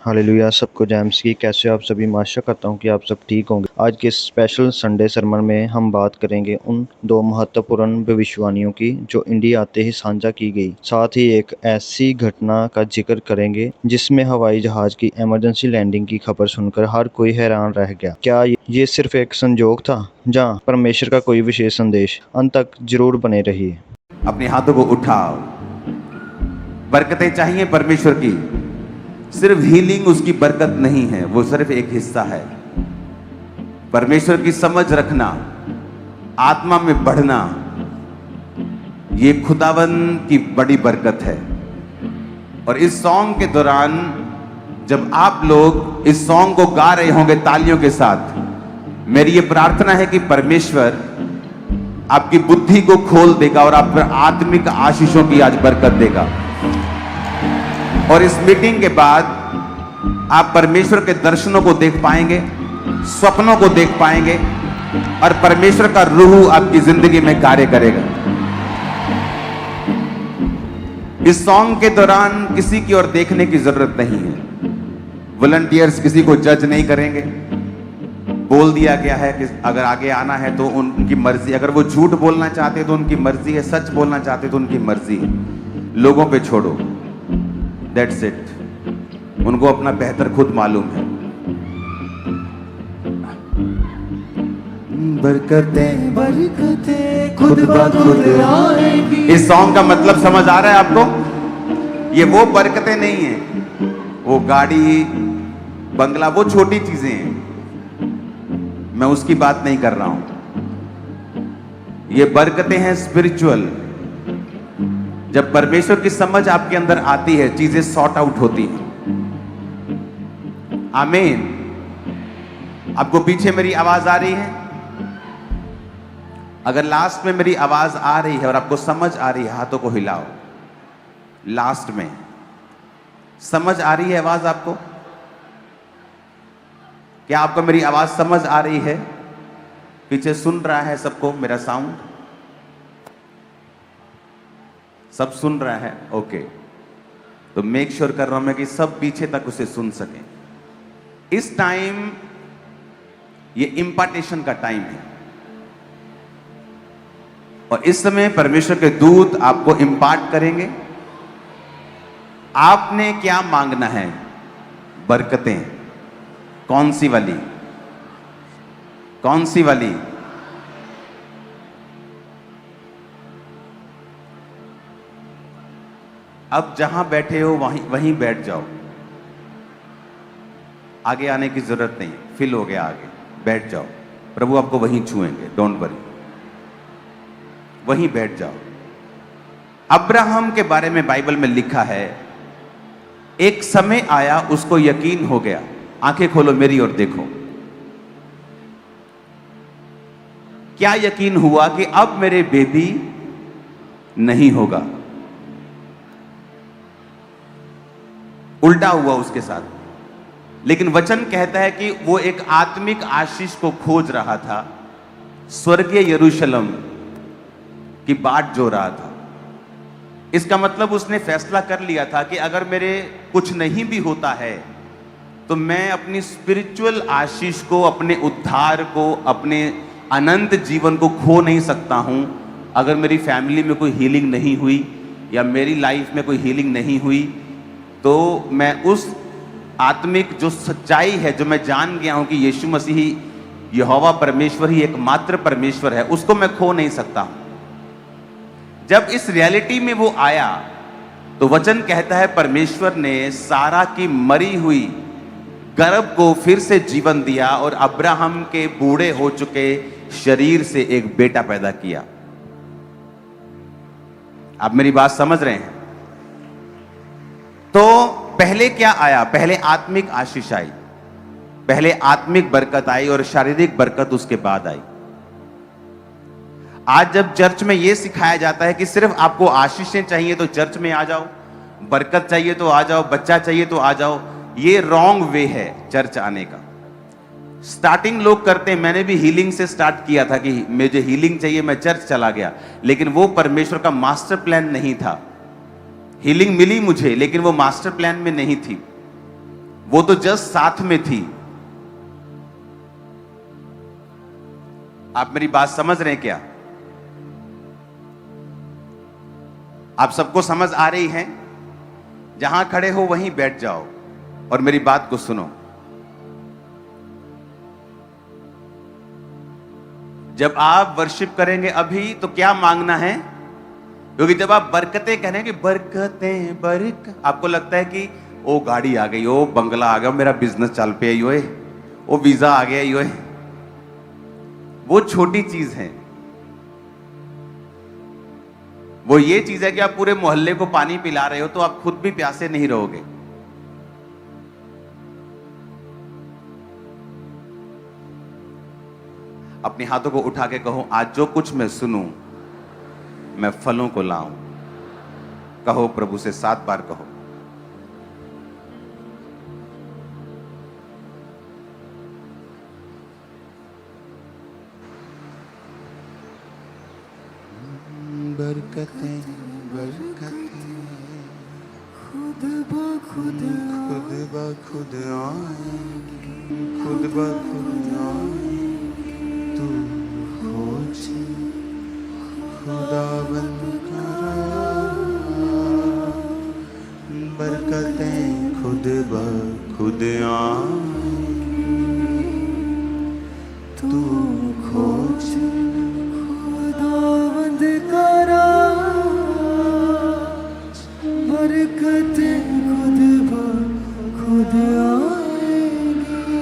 Hallelujah. सबको jams की कैसे हो आप सभी। मैं आशा करता हूँ कि आप सब ठीक होंगे। आज के स्पेशल संडे सरमन में हम बात करेंगे उन दो महत्वपूर्ण भविष्यवाणियों की जो इंडिया आते ही साझा की गई। साथ ही एक ऐसी घटना का जिक्र करेंगे जिसमें हवाई जहाज की इमरजेंसी लैंडिंग की खबर सुनकर हर कोई हैरान रह गया। क्या ये सिर्फ एक संजोग था जहाँ परमेश्वर का कोई विशेष संदेश? अंत तक जरूर बने रहिए। अपने हाथों को उठाओ। बरकतें चाहिए परमेश्वर की। सिर्फ हीलिंग उसकी बरकत नहीं है, वो सिर्फ एक हिस्सा है। परमेश्वर की समझ रखना, आत्मा में बढ़ना, ये खुदावन की बड़ी बरकत है। और इस सॉन्ग के दौरान जब आप लोग इस सॉन्ग को गा रहे होंगे तालियों के साथ, मेरी ये प्रार्थना है कि परमेश्वर आपकी बुद्धि को खोल देगा और आप पर आत्मिक आशीषों की आज बरकत देगा। और इस मीटिंग के बाद आप परमेश्वर के दर्शनों को देख पाएंगे, स्वप्नों को देख पाएंगे और परमेश्वर का रूह आपकी जिंदगी में कार्य करेगा। इस सॉन्ग के दौरान किसी की ओर देखने की जरूरत नहीं है। वॉलंटियर्स किसी को जज नहीं करेंगे। बोल दिया गया है कि अगर आगे आना है तो उनकी मर्जी, अगर वो झूठ बोलना चाहते तो उनकी मर्जी है, सच बोलना चाहते तो उनकी मर्जी है। लोगों पे छोड़ो, दैट्स इट। उनको अपना बेहतर खुद मालूम है। बरकतें बरकतें खुद ब खुद आएंगी। इस सॉन्ग का मतलब समझ आ रहा है आपको? ये वो बरकतें नहीं है, वो गाड़ी बंगला, वो छोटी चीजें हैं, मैं उसकी बात नहीं कर रहा हूं। ये बरकतें हैं स्पिरिचुअल। जब परमेश्वर की समझ आपके अंदर आती है, चीजें सॉर्ट आउट होती हैं। आमीन। आपको पीछे मेरी आवाज आ रही है? अगर लास्ट में मेरी आवाज आ रही है और आपको समझ आ रही है, हाथों को हिलाओ। लास्ट में समझ आ रही है आवाज आपको? क्या आपको मेरी आवाज समझ आ रही है? पीछे सुन रहा है सबको मेरा साउंड? सब सुन रहा है? ओके। तो मेक श्योर कर रहा हूं मैं कि सब पीछे तक उसे सुन सकें। इस टाइम ये इंपार्टेशन का टाइम है और इस समय परमेश्वर के दूत आपको इंपार्ट करेंगे। आपने क्या मांगना है? बरकतें। कौन सी वाली? कौन सी वाली? अब जहां बैठे हो वहीं बैठ जाओ। आगे आने की जरूरत नहीं, फिल हो गया आगे, बैठ जाओ। प्रभु आपको वहीं छुएंगे, डोंट वरी, वहीं बैठ जाओ। अब्राहम के बारे में बाइबल में लिखा है, एक समय आया उसको यकीन हो गया। आंखें खोलो मेरी ओर देखो। क्या यकीन हुआ कि अब मेरे बेबी नहीं होगा। उल्टा हुआ उसके साथ। लेकिन वचन कहता है कि वो एक आत्मिक आशीष को खोज रहा था, स्वर्गीय यरूशलेम की बाट जो रहा था। इसका मतलब उसने फैसला कर लिया था कि अगर मेरे कुछ नहीं भी होता है तो मैं अपनी स्पिरिचुअल आशीष को, अपने उद्धार को, अपने अनंत जीवन को खो नहीं सकता हूं। अगर मेरी फैमिली में कोई हीलिंग नहीं हुई या मेरी लाइफ में कोई हीलिंग नहीं हुई तो मैं उस आत्मिक जो सच्चाई है, जो मैं जान गया हूं कि यीशु मसीह ही, यहोवा परमेश्वर ही एकमात्र परमेश्वर है, उसको मैं खो नहीं सकता। जब इस रियलिटी में वो आया तो वचन कहता है परमेश्वर ने सारा की मरी हुई गर्भ को फिर से जीवन दिया और अब्राहम के बूढ़े हो चुके शरीर से एक बेटा पैदा किया। आप मेरी बात समझ रहे हैं? तो पहले क्या आया? पहले आत्मिक आशीष आई, पहले आत्मिक बरकत आई और शारीरिक बरकत उसके बाद आई। आज जब चर्च में यह सिखाया जाता है कि सिर्फ आपको आशीषें चाहिए तो चर्च में आ जाओ, बरकत चाहिए तो आ जाओ, बच्चा चाहिए तो आ जाओ, ये रॉन्ग वे है चर्च आने का। स्टार्टिंग लोग करते हैं, मैंने भी हीलिंग से स्टार्ट किया था कि मुझे हीलिंग चाहिए, मैं चर्च चला गया, लेकिन वो परमेश्वर का मास्टर प्लान नहीं था। हीलिंग मिली मुझे लेकिन वो मास्टर प्लान में नहीं थी। वो तो जस्ट साथ में थी। आप मेरी बात समझ रहे हैं क्या? आप सबको समझ आ रही है? जहां खड़े हो वहीं बैठ जाओ और मेरी बात को सुनो। जब आप वर्शिप करेंगे अभी तो क्या मांगना है? क्योंकि जब आप बरकतें कहेंगे, बरकतें बरकत, आपको लगता है कि ओ गाड़ी आ गई, ओ बंगला आ गया, मेरा बिजनेस चल पे योए, ओ वीजा आ गया योए। वो छोटी चीज है। वो ये चीज है कि आप पूरे मोहल्ले को पानी पिला रहे हो तो आप खुद भी प्यासे नहीं रहोगे। अपने हाथों को उठा के कहो, आज जो कुछ मैं सुनूं मैं फलों को लाऊं। कहो, प्रभु से 7 बार कहो। बरकतें बरकतें खुद ब खुद आएंगी, खुद ब खुद आएंगी। तू खोज खुदाबंद करा, बरकतें खुद ब खुद आएंगी। तू खोज खुदाबंद करा, बरकतें खुद ब खुद आएंगी।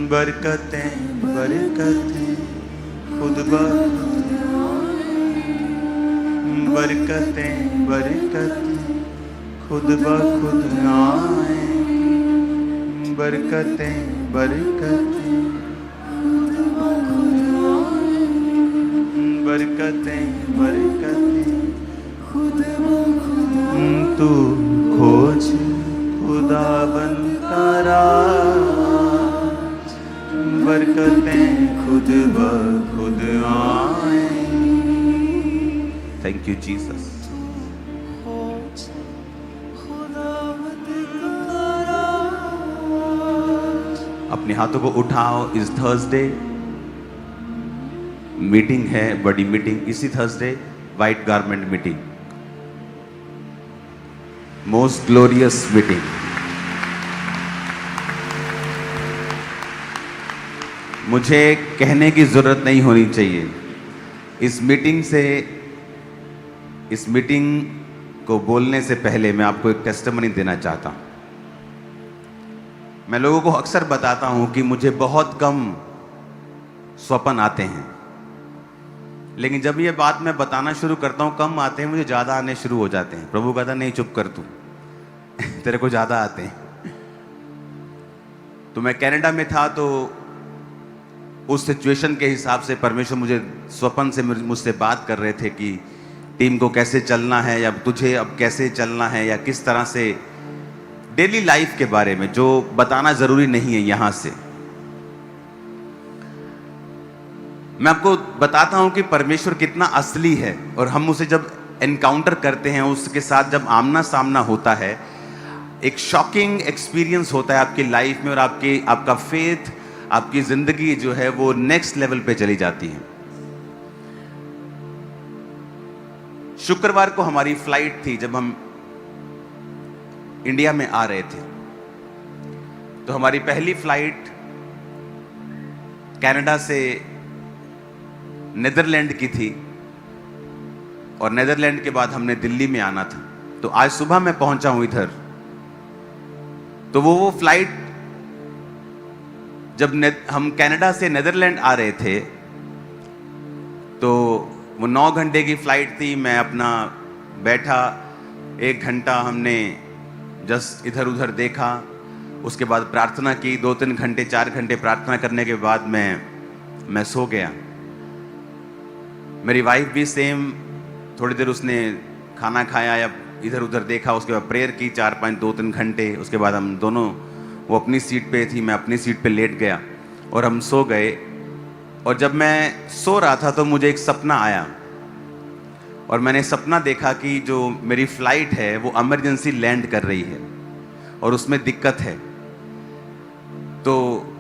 बरकतें बरकतें खुद ब खुद आएंगी। बरकतें बरकतें खुद ब खुद आएंगी। बरकतें बरकतें खुद ब खुद आएंगी। बरकतें बरकतें खुद ब खुद आएंगी। तू खोज खुदाबंद का राज, बरकतें खुद ब खुद आएंगी। Thank you Jesus. अपने हाथों को उठाओ। इस थर्सडे मीटिंग है, बड़ी मीटिंग। इसी Thursday white garment meeting, most glorious meeting. मुझे कहने की जरूरत नहीं होनी चाहिए। इस मीटिंग को बोलने से पहले मैं आपको एक टेस्टिमनी देना चाहता हूं। मैं लोगों को अक्सर बताता हूं कि मुझे बहुत कम स्वप्न आते हैं, लेकिन जब ये बात मैं बताना शुरू करता हूं, कम आते हैं, मुझे ज़्यादा आने शुरू हो जाते हैं। प्रभु कहता नहीं, चुप कर तू तेरे को ज़्यादा आते हैं। तो मैं कनाडा में था, तो उस सिचुएशन के हिसाब से परमेश्वर मुझे स्वप्न से मुझसे बात कर रहे थे कि टीम को कैसे चलना है, या तुझे अब कैसे चलना है, या किस तरह से डेली लाइफ के बारे में, जो बताना ज़रूरी नहीं है यहाँ से। मैं आपको बताता हूं कि परमेश्वर कितना असली है, और हम उसे जब एनकाउंटर करते हैं, उसके साथ जब आमना सामना होता है, एक शॉकिंग एक्सपीरियंस होता है आपकी लाइफ में, और आपका फेथ, आपकी जिंदगी जो है वो नेक्स्ट लेवल पे चली जाती है। शुक्रवार को हमारी फ्लाइट थी। जब हम इंडिया में आ रहे थे, तो हमारी पहली फ्लाइट कनाडा से नीदरलैंड की थी, और नीदरलैंड के बाद हमने दिल्ली में आना था। तो आज सुबह मैं पहुंचा हूं इधर। तो वो फ्लाइट, जब हम कनाडा से नीदरलैंड आ रहे थे, तो वो 9 घंटे की फ्लाइट थी। मैं अपना बैठा, 1 घंटा हमने जस्ट इधर उधर देखा, उसके बाद प्रार्थना की। 2-3 घंटे 4 घंटे प्रार्थना करने के बाद मैं सो गया। मेरी वाइफ भी सेम, थोड़ी देर उसने खाना खाया या इधर उधर देखा, उसके बाद प्रेयर की 4-5 2-3 घंटे। उसके बाद हम दोनों, वो अपनी सीट पे थी, मैं अपनी सीट पे लेट गया, और हम सो गए। और जब मैं सो रहा था तो मुझे एक सपना आया, और मैंने सपना देखा कि जो मेरी फ्लाइट है वो इमरजेंसी लैंड कर रही है, और उसमें दिक्कत है। तो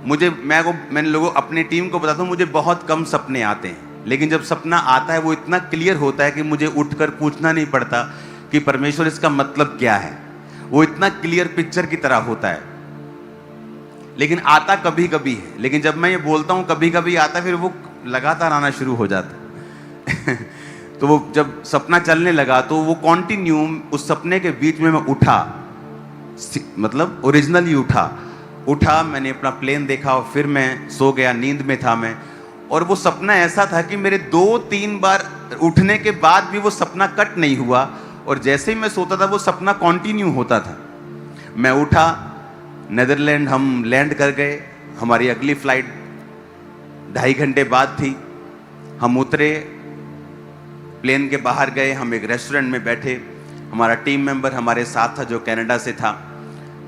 मैंने लोगों अपनी टीम को बताता हूँ, मुझे बहुत कम सपने आते हैं, लेकिन जब सपना आता है वो इतना क्लियर होता है कि मुझे उठकर पूछना नहीं पड़ता कि परमेश्वर इसका मतलब क्या है। वो इतना क्लियर पिक्चर की तरह होता है। लेकिन आता कभी कभी है, लेकिन जब मैं ये बोलता हूँ कभी कभी आता है, फिर वो लगातार आना शुरू हो जाता है। तो वो जब सपना चलने लगा तो वो कॉन्टिन्यू, उस सपने के बीच में मैं उठा, मतलब ओरिजिनली उठा, मैंने अपना प्लेन देखा और फिर मैं सो गया, नींद में था मैं। और वो सपना ऐसा था कि मेरे 2-3 बार उठने के बाद भी वो सपना कट नहीं हुआ, और जैसे ही मैं सोता था वो सपना कंटिन्यू होता था। मैं उठा, नीदरलैंड हम लैंड कर गए, हमारी अगली फ्लाइट 2.5 घंटे बाद थी। हम उतरे, प्लेन के बाहर गए, हम एक रेस्टोरेंट में बैठे, हमारा टीम मेंबर हमारे साथ था जो कनाडा से था,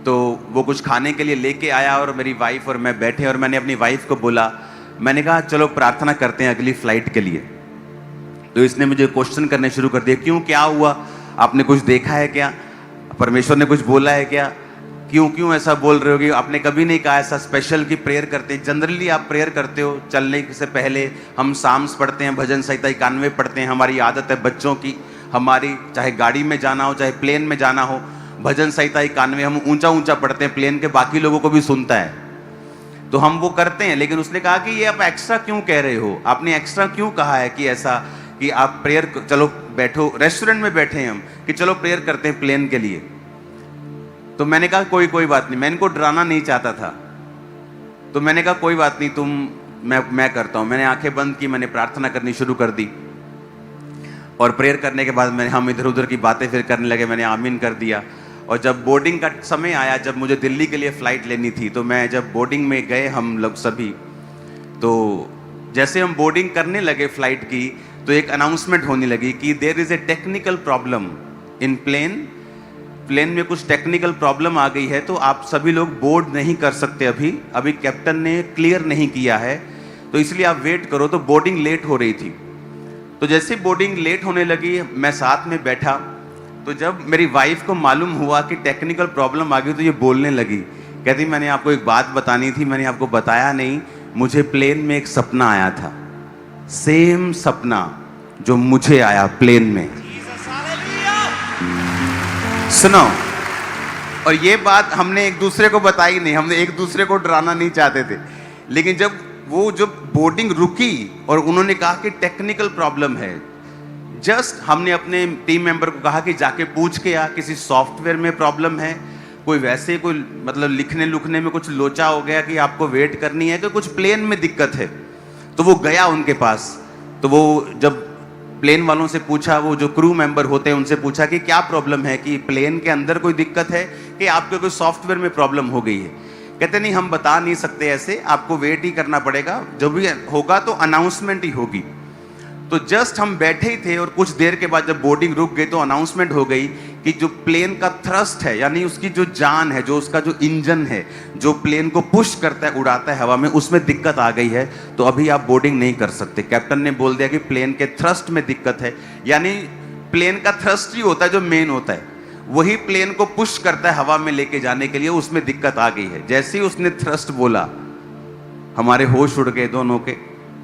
तो वो कुछ खाने के लिए लेके आया और मेरी वाइफ और मैं बैठे, और मैंने अपनी वाइफ को बोला, मैंने कहा चलो प्रार्थना करते हैं अगली फ्लाइट के लिए। तो इसने मुझे क्वेश्चन करने शुरू कर दिया, क्यों, क्या हुआ, आपने कुछ देखा है क्या, परमेश्वर ने कुछ बोला है क्या, क्यों ऐसा बोल रहे हो कि आपने कभी नहीं कहा ऐसा स्पेशल की प्रेयर करते हैं। जनरली आप प्रेयर करते हो चलने से पहले, हम साम्स पढ़ते हैं, भजन संहिता 91 पढ़ते हैं, हमारी आदत है बच्चों की, हमारी चाहे गाड़ी में जाना हो चाहे प्लेन में जाना हो, भजन संहिता 91 हम ऊंचा पढ़ते हैं, प्लेन के बाकी लोगों को भी सुनता है, तो हम वो करते हैं। लेकिन उसने कहा कि ये आप एक्स्ट्रा क्यों कह रहे हो, आपने एक्स्ट्रा क्यों कहा है कि ऐसा कि आप प्रेयर, चलो बैठो, रेस्टोरेंट में बैठे हैं हम, कि चलो प्रेयर करते हैं प्लेन के लिए। तो मैंने कहा कोई बात नहीं, मैं इनको डराना नहीं चाहता था, तो मैंने कहा कोई बात नहीं, मैं करता हूँ। मैंने आंखें बंद की, मैंने प्रार्थना करनी शुरू कर दी, और प्रेयर करने के बाद हम इधर उधर की बातें फिर करने लगे, मैंने आमीन कर दिया। और जब बोर्डिंग का समय आया, जब मुझे दिल्ली के लिए फ़्लाइट लेनी थी, तो मैं जब बोर्डिंग में गए हम लोग सभी, तो जैसे हम बोर्डिंग करने लगे फ़्लाइट की, तो एक अनाउंसमेंट होने लगी कि there is a technical problem in plane में कुछ टेक्निकल प्रॉब्लम आ गई है, तो आप सभी लोग बोर्ड नहीं कर सकते अभी कैप्टन ने क्लियर नहीं किया है, तो इसलिए आप वेट करो। तो बोर्डिंग लेट हो रही थी, तो जैसे बोर्डिंग लेट होने लगी, मैं साथ में बैठा, तो जब मेरी वाइफ को मालूम हुआ कि टेक्निकल प्रॉब्लम आ गई, तो ये बोलने लगी, कहती मैंने आपको एक बात बतानी थी, मैंने आपको बताया नहीं, मुझे प्लेन में एक सपना आया था, सेम सपना जो मुझे आया प्लेन में। सुनो, और ये बात हमने एक दूसरे को बताई नहीं, हमने एक दूसरे को डराना नहीं चाहते थे, लेकिन जब बोर्डिंग रुकी और उन्होंने कहा कि टेक्निकल प्रॉब्लम है, जस्ट हमने अपने टीम मेंबर को कहा कि जाके पूछ के आ, किसी सॉफ्टवेयर में प्रॉब्लम है, कोई वैसे कोई मतलब लिखने में कुछ लोचा हो गया कि आपको वेट करनी है, कि कुछ प्लेन में दिक्कत है। तो वो गया उनके पास, तो वो जब प्लेन वालों से पूछा, वो जो क्रू मेंबर होते हैं उनसे पूछा कि क्या प्रॉब्लम है, कि प्लेन के अंदर कोई दिक्कत है कि आपके कोई सॉफ्टवेयर में प्रॉब्लम हो गई है। कहते नहीं, हम बता नहीं सकते ऐसे, आपको वेट ही करना पड़ेगा, जब भी होगा तो अनाउंसमेंट ही होगी। तो जस्ट हम बैठे ही थे, और कुछ देर के बाद जब बोर्डिंग रुक गई तो अनाउंसमेंट हो गई कि जो प्लेन का थ्रस्ट है, यानी उसकी जो जान है, जो उसका जो इंजन है, जो प्लेन को पुश करता है, उड़ाता है हवा में, उसमें दिक्कत आ गई है, तो अभी आप बोर्डिंग नहीं कर सकते। कैप्टन ने बोल दिया कि प्लेन के थ्रस्ट में दिक्कत है, यानी प्लेन का थ्रस्ट ही होता है जो मेन होता है, वही प्लेन को पुश करता है हवा में लेके जाने के लिए, उसमें दिक्कत आ गई है। जैसे ही उसने थ्रस्ट बोला, हमारे होश उड़ गए दोनों के।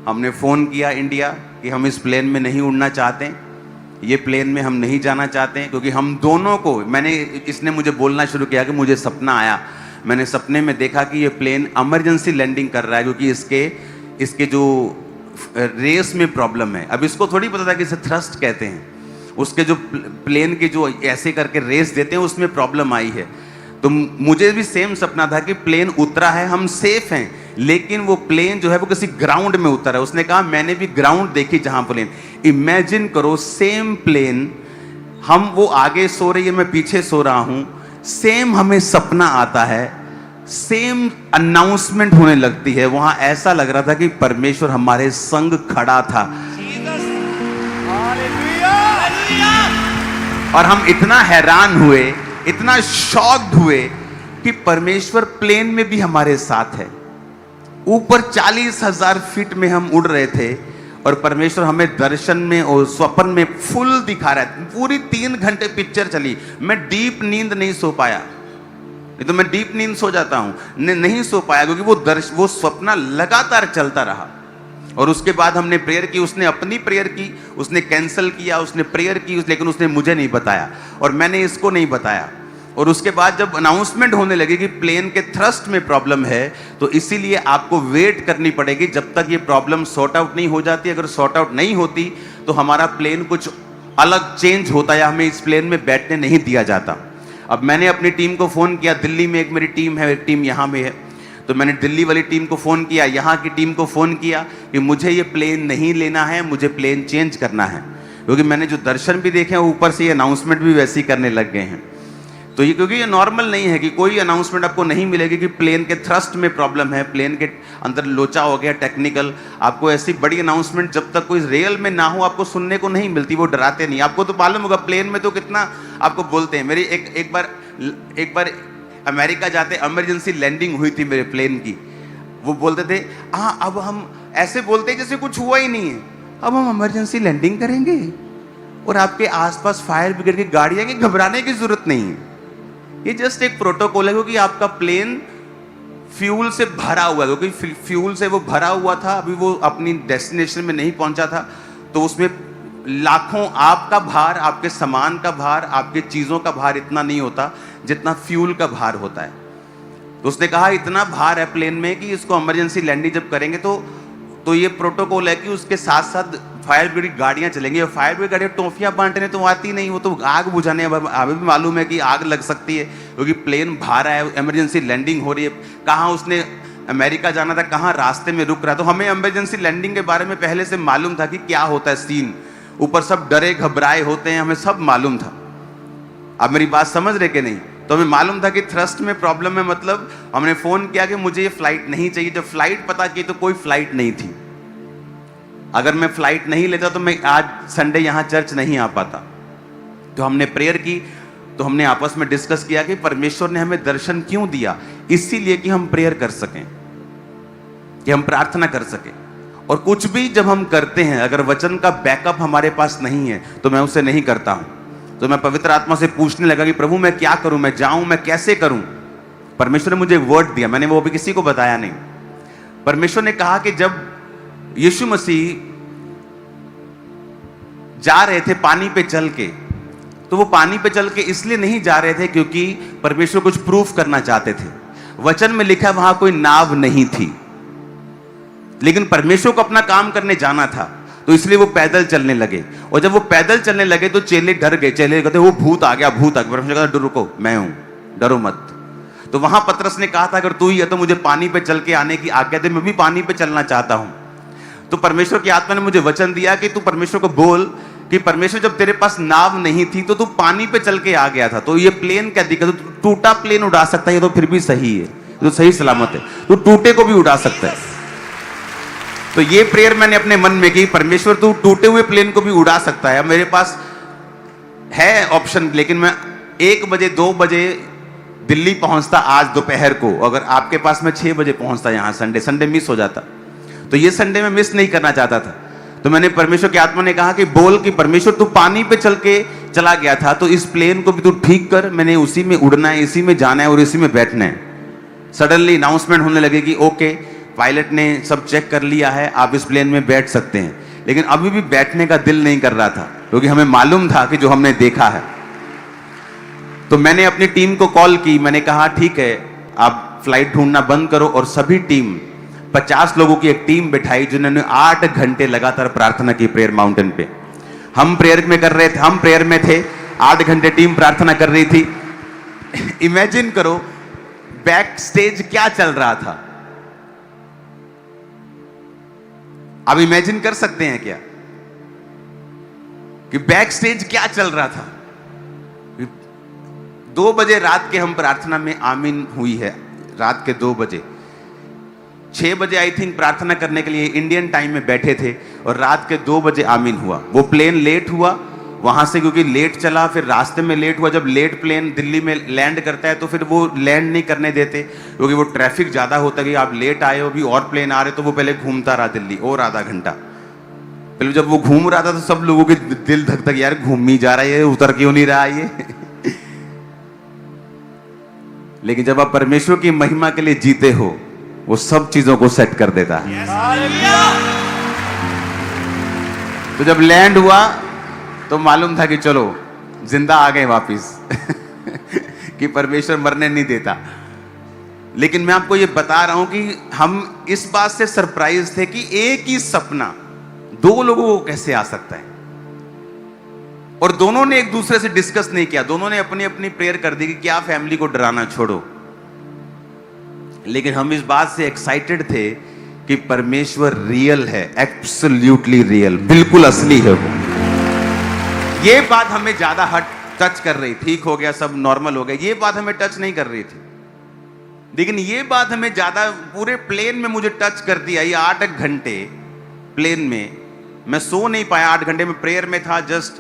हमने फ़ोन किया इंडिया कि हम इस प्लेन में नहीं उड़ना चाहते, ये प्लेन में हम नहीं जाना चाहते हैं, क्योंकि हम दोनों को, इसने मुझे बोलना शुरू किया कि मुझे सपना आया, मैंने सपने में देखा कि ये प्लेन इमरजेंसी लैंडिंग कर रहा है, क्योंकि इसके जो रेस में प्रॉब्लम है। अब इसको थोड़ी पता था कि इसे थ्रस्ट कहते हैं, उसके जो प्लेन के जो ऐसे करके रेस देते हैं उसमें प्रॉब्लम आई है। तो मुझे भी सेम सपना था कि प्लेन उतरा है, हम सेफ हैं, लेकिन वो प्लेन जो है वो किसी ग्राउंड में उतरा है। उसने कहा मैंने भी ग्राउंड देखी जहां प्लेन, इमेजिन करो सेम प्लेन, हम वो आगे सो रही है, मैं पीछे सो रहा हूं, सेम हमें सपना आता है, सेम अनाउंसमेंट होने लगती है। वहां ऐसा लग रहा था कि परमेश्वर हमारे संग खड़ा था, और हम इतना हैरान हुए, इतना शॉक्ड हुए कि परमेश्वर प्लेन में भी हमारे साथ है। ऊपर 40,000 फीट में हम उड़ रहे थे, और परमेश्वर हमें दर्शन में और स्वप्न में फुल दिखा रहा है। पूरी 3 घंटे पिक्चर चली, मैं डीप नींद नहीं सो पाया, नहीं तो मैं डीप नींद सो जाता हूं, नहीं सो पाया क्योंकि वो स्वप्न लगातार चलता रहा। और उसके बाद हमने प्रेयर की, उसने अपनी प्रेयर की, उसने कैंसिल किया, उसने प्रेयर की, लेकिन उसने मुझे नहीं बताया और मैंने इसको नहीं बताया। और उसके बाद जब अनाउंसमेंट होने लगी कि प्लेन के थ्रस्ट में प्रॉब्लम है, तो इसीलिए आपको वेट करनी पड़ेगी जब तक ये प्रॉब्लम सॉर्ट आउट नहीं हो जाती। अगर सॉर्ट आउट नहीं होती तो हमारा प्लेन कुछ अलग चेंज होता या हमें इस प्लेन में बैठने नहीं दिया जाता। अब मैंने अपनी टीम को फ़ोन किया, दिल्ली में एक मेरी टीम है, एक टीम यहाँ में है, तो मैंने दिल्ली वाली टीम को फ़ोन किया, यहाँ की टीम को फ़ोन किया कि मुझे ये प्लेन नहीं लेना है, मुझे प्लेन चेंज करना है। क्योंकि मैंने जो दर्शन भी देखे हैं ऊपर से ये अनाउंसमेंट भी वैसे ही करने लग गए हैं। तो ये क्योंकि ये नॉर्मल नहीं है कि कोई अनाउंसमेंट आपको नहीं मिलेगी कि प्लेन के थ्रस्ट में प्रॉब्लम है, प्लेन के अंदर लोचा हो गया टेक्निकल। आपको ऐसी बड़ी अनाउंसमेंट जब तक कोई रियल में ना हो आपको सुनने को नहीं मिलती, वो डराते नहीं। आपको तो मालूम होगा प्लेन में तो कितना आपको बोलते हैं। मेरी एक बार अमेरिका जाते इमरजेंसी लैंडिंग हुई थी मेरे प्लेन की। वो बोलते थे हाँ अब हम ऐसे बोलते हैं जैसे कुछ हुआ ही नहीं है, अब हम इमरजेंसी लैंडिंग करेंगे और आपके आसपास फायर ब्रिगेड की गाड़ियां हैं, घबराने की जरूरत नहीं है। ये जस्ट एक प्रोटोकॉल है क्योंकि आपका प्लेन फ्यूल से भरा हुआ है, क्योंकि फ्यूल से वो भरा हुआ था, अभी वो अपनी डेस्टिनेशन में नहीं पहुंचा था। तो उसमें लाखों आपका भार, आपके सामान का भार, आपके चीज़ों का भार इतना नहीं होता जितना फ्यूल का भार होता है। तो उसने कहा इतना भार है प्लेन में कि इसको इमरजेंसी लैंडिंग जब करेंगे तो ये प्रोटोकॉल है कि उसके साथ साथ फायर ब्रिगेड गाड़ियां चलेंगी। और फायर ब्रिगेड गाड़ियां टॉफियां बांटने तो आती नहीं, वो तो आग बुझाने। अभी भी मालूम है कि आग लग सकती है क्योंकि प्लेन भारा है, इमरजेंसी लैंडिंग हो रही है। कहाँ उसने अमेरिका जाना था, कहाँ रास्ते में रुक रहा। तो हमें इमरजेंसी लैंडिंग के बारे में पहले से मालूम था कि क्या होता है सीन। ऊपर सब डरे घबराए होते हैं, हमें सब मालूम था। आप मेरी बात समझ रहे कि नहीं? तो हमें मालूम था कि थ्रस्ट में प्रॉब्लम है। मतलब हमने फोन किया कि मुझे ये फ्लाइट नहीं चाहिए। जब फ्लाइट पता की तो कोई फ्लाइट नहीं थी। अगर मैं फ्लाइट नहीं लेता तो मैं आज संडे यहां चर्च नहीं आ पाता। तो हमने प्रेयर की, तो हमने आपस में डिस्कस किया कि परमेश्वर ने हमें दर्शन क्यों दिया, इसीलिए कि हम प्रेयर कर सकें, कि हम प्रार्थना कर सकें। और कुछ भी जब हम करते हैं अगर वचन का बैकअप हमारे पास नहीं है तो मैं उसे नहीं करता हूं। तो मैं पवित्र आत्मा से पूछने लगा कि प्रभु मैं क्या करूं, मैं जाऊं, मैं कैसे करूं। परमेश्वर ने मुझे वर्ड दिया, मैंने वो भी किसी को बताया नहीं। परमेश्वर ने कहा कि जब यीशु मसीह जा रहे थे पानी पे चल के, तो वो पानी पे चल के इसलिए नहीं जा रहे थे क्योंकि परमेश्वर कुछ प्रूफ करना चाहते थे। वचन में लिखा वहां कोई नाव नहीं थी, लेकिन परमेश्वर को अपना काम करने जाना था, तो इसलिए वो पैदल चलने लगे। और जब वो पैदल चलने लगे तो चेले डर गए। चेले कहते वो भूत आ गया, भूत आ गया। परमेश्वर कहता रुको, मैं हूं, डरो मत। तो वहां पतरस ने कहा था अगर तू ही है तो मुझे पानी पे चल के आने की आज्ञा दे, मैं भी पानी पे चलना चाहता हूं। तो परमेश्वर की आत्मा ने मुझे वचन दिया कि तू परमेश्वर को बोल कि परमेश्वर जब तेरे पास नाव नहीं थी तो तू पानी पे चल के आ गया था, तो ये प्लेन क्या दिक्कत, तो टूटा प्लेन उड़ा सकता है, ये तो फिर भी सही है, तो सही सलामत है, तो टूटे को भी उड़ा सकता है। तो ये प्रेयर मैंने अपने मन में की, परमेश्वर तू टूटे हुए प्लेन को भी उड़ा सकता है। मेरे पास है ऑप्शन, लेकिन मैं 1 बजे 2 बजे दिल्ली पहुंचता आज दोपहर को, अगर आपके पास मैं 6 बजे पहुंचता यहाँ, संडे मिस हो जाता। तो ये संडे में मिस नहीं करना चाहता था। तो मैंने परमेश्वर की आत्मा ने कहा कि बोल कि परमेश्वर तू पानी पे चल के चला गया था, तो इस प्लेन को भी तू ठीक कर, मैंने उसी में उड़ना है, इसी में जाना है और इसी में बैठना है। सडनली अनाउंसमेंट होने लगे कि ओके पायलट ने सब चेक कर लिया है, आप इस प्लेन में बैठ सकते हैं। लेकिन अभी भी बैठने का दिल नहीं कर रहा था क्योंकि हमें मालूम था कि जो हमने देखा है। तो मैंने अपनी टीम को कॉल की, मैंने कहा ठीक है आप फ्लाइट ढूंढना बंद करो, और सभी टीम 50 लोगों की एक टीम बिठाई जिन्होंने 8 घंटे लगातार प्रार्थना की प्रेयर माउंटेन पे। हम प्रेयर में कर रहे थे, हम प्रेयर में थे, 8 घंटे टीम प्रार्थना कर रही थी। इमेजिन करो बैक स्टेज क्या चल रहा था। आप इमेजिन कर सकते हैं क्या कि बैक स्टेज क्या चल रहा था। 2 बजे रात के हम प्रार्थना में आमीन हुई है, रात के 2 बजे। 6 बजे आई थिंक प्रार्थना करने के लिए इंडियन टाइम में बैठे थे और रात के 2 बजे आमीन हुआ। वो प्लेन लेट हुआ वहां से, क्योंकि लेट चला, फिर रास्ते में लेट हुआ। जब लेट प्लेन दिल्ली में लैंड करता है तो फिर वो लैंड नहीं करने देते क्योंकि वो ट्रैफिक ज़्यादा होता है कि आप लेट आए हो, भी और प्लेन आ रहे, तो वो पहले घूमता रहा दिल्ली और आधा घंटा। पहले जब वो घूम रहा था तो सब लोगों के दिल धक धक, यार घूम ही जा रहा है, उतर क्यों नहीं रहा ये। लेकिन जब आप परमेश्वर की महिमा के लिए जीते हो, वो सब चीजों को सेट कर देता है। तो जब लैंड हुआ तो मालूम था कि चलो जिंदा आ गए वापिस कि परमेश्वर मरने नहीं देता। लेकिन मैं आपको ये बता रहा हूं कि हम इस बात से सरप्राइज थे कि एक ही सपना दो लोगों को कैसे आ सकता है, और दोनों ने एक दूसरे से डिस्कस नहीं किया, दोनों ने अपनी अपनी प्रेयर कर दी कि क्या फैमिली को डराना, छोड़ो। लेकिन हम इस बात से एक्साइटेड थे कि परमेश्वर रियल है, एब्सोल्युटली रियल, बिल्कुल असली है वो। ये बात हमें ज्यादा टच कर रही, ठीक हो गया सब नॉर्मल हो गया, ये बात हमें टच नहीं कर रही थी। लेकिन ये बात हमें ज्यादा, पूरे प्लेन में मुझे टच कर दिया। ये 8 घंटे प्लेन में मैं सो नहीं पाया, 8 घंटे में प्रेयर में था, जस्ट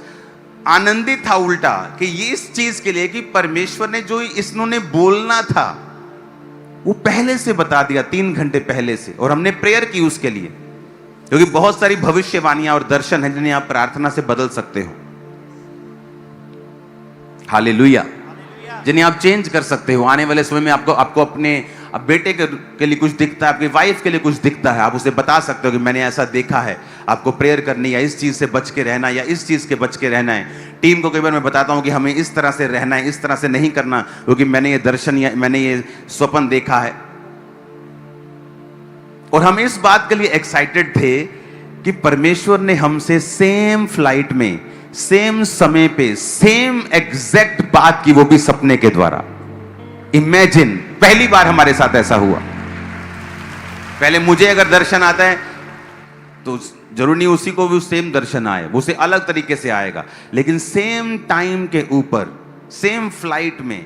आनंदित था उल्टा कि ये इस चीज के लिए कि परमेश्वर ने जो इन्होंने बोलना था वो पहले से बता दिया, 3 घंटे पहले से, और हमने प्रेयर की उसके लिए। क्योंकि बहुत सारी भविष्यवाणियां और दर्शन हैं जिन्हें आप प्रार्थना से बदल सकते हो, हालेलुया, जिन्हें आप चेंज कर सकते हो। आने वाले समय में आपको अपने बेटे के लिए कुछ दिखता है, आपकी वाइफ के लिए कुछ दिखता है, आप उसे बता सकते हो कि मैंने ऐसा देखा है, आपको प्रेयर करनी है, इस चीज से बच के रहना या इस चीज के बच के रहना है। टीम को कई बार मैं बताता हूं कि हमें इस तरह से रहना है, इस तरह से नहीं करना, क्योंकि मैंने ये दर्शन या मैंने ये स्वप्न देखा है। और हम इस बात के लिए एक्साइटेड थे कि परमेश्वर ने हमसे सेम फ्लाइट में, सेम समय पे, सेम एग्जैक्ट बात की, वो भी सपने के द्वारा। इमेजिन, पहली बार हमारे साथ ऐसा हुआ। पहले मुझे अगर दर्शन आता है तो जरूर नहीं उसी को भी सेम दर्शन आए, वो उसे अलग तरीके से आएगा, लेकिन सेम टाइम के ऊपर, सेम फ्लाइट में।